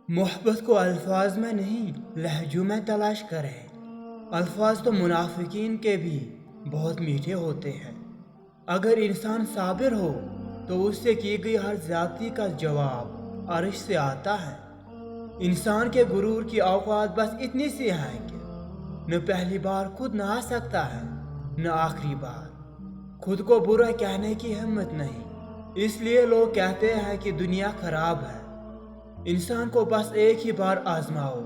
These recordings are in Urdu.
محبت کو الفاظ میں نہیں لہجوں میں تلاش کریں۔ الفاظ تو منافقین کے بھی بہت میٹھے ہوتے ہیں۔ اگر انسان صابر ہو تو اس سے کی گئی ہر زیادتی کا جواب عرش سے آتا ہے۔ انسان کے غرور کی اوقات بس اتنی سی ہے کہ نہ پہلی بار خود نہ آ سکتا ہے نہ آخری بار۔ خود کو برا کہنے کی ہمت نہیں، اس لیے لوگ کہتے ہیں کہ دنیا خراب ہے۔ انسان کو بس ایک ہی بار آزماؤ،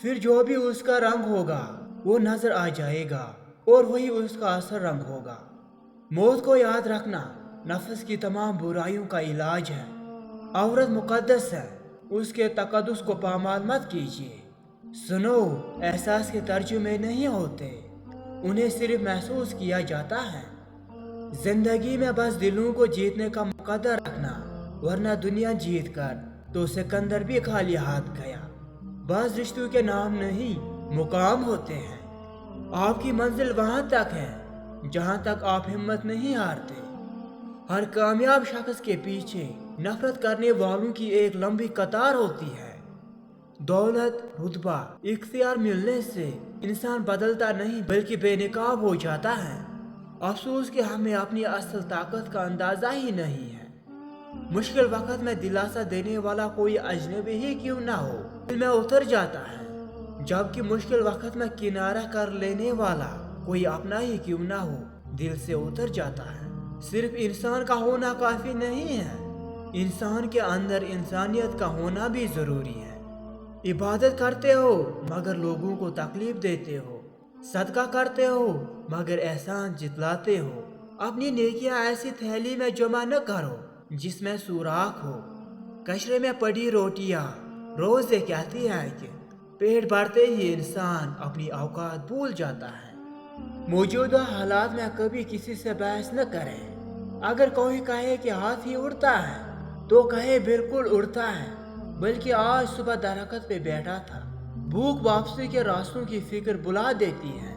پھر جو بھی اس کا رنگ ہوگا وہ نظر آ جائے گا اور وہی اس کا اصل رنگ ہوگا۔ موت کو یاد رکھنا نفس کی تمام برائیوں کا علاج ہے۔ عورت مقدس ہے، اس کے تقدس کو پامال مت کیجیے۔ سنو، احساس کے ترجمے نہیں ہوتے، انہیں صرف محسوس کیا جاتا ہے۔ زندگی میں بس دلوں کو جیتنے کا مقدر رکھنا، ورنہ دنیا جیت کر تو سکندر بھی خالی ہاتھ گیا۔ بعض رشتوں کے نام نہیں مقام ہوتے ہیں۔ آپ کی منزل وہاں تک ہے جہاں تک آپ ہمت نہیں ہارتے۔ ہر کامیاب شخص کے پیچھے نفرت کرنے والوں کی ایک لمبی قطار ہوتی ہے۔ دولت، رتبہ، اختیار ملنے سے انسان بدلتا نہیں بلکہ بے نقاب ہو جاتا ہے۔ افسوس کہ ہمیں اپنی اصل طاقت کا اندازہ ہی نہیں ہے۔ مشکل وقت میں دلاسا دینے والا کوئی اجنبی ہی کیوں نہ ہو، دل میں اتر جاتا ہے، جبکہ مشکل وقت میں کنارہ کر لینے والا کوئی اپنا ہی کیوں نہ ہو، دل سے اتر جاتا ہے۔ صرف انسان کا ہونا کافی نہیں ہے، انسان کے اندر انسانیت کا ہونا بھی ضروری ہے۔ عبادت کرتے ہو مگر لوگوں کو تکلیف دیتے ہو، صدقہ کرتے ہو مگر احسان جتلاتے ہو۔ اپنی نیکیاں ایسی تھیلی میں جمع نہ کرو جس میں سوراخ ہو۔ کچرے میں پڑی روٹیاں روز یہ کہتی ہے کہ پیٹ بھرتے ہی انسان اپنی اوقات بھول جاتا ہے۔ موجودہ حالات میں کبھی کسی سے بحث نہ کریں۔ اگر کوئی کہے کہ ہاتھ ہی اڑتا ہے تو کہے بالکل اڑتا ہے، بلکہ آج صبح درخت پہ بیٹھا تھا۔ بھوک واپسی کے راستوں کی فکر بلا دیتی ہے۔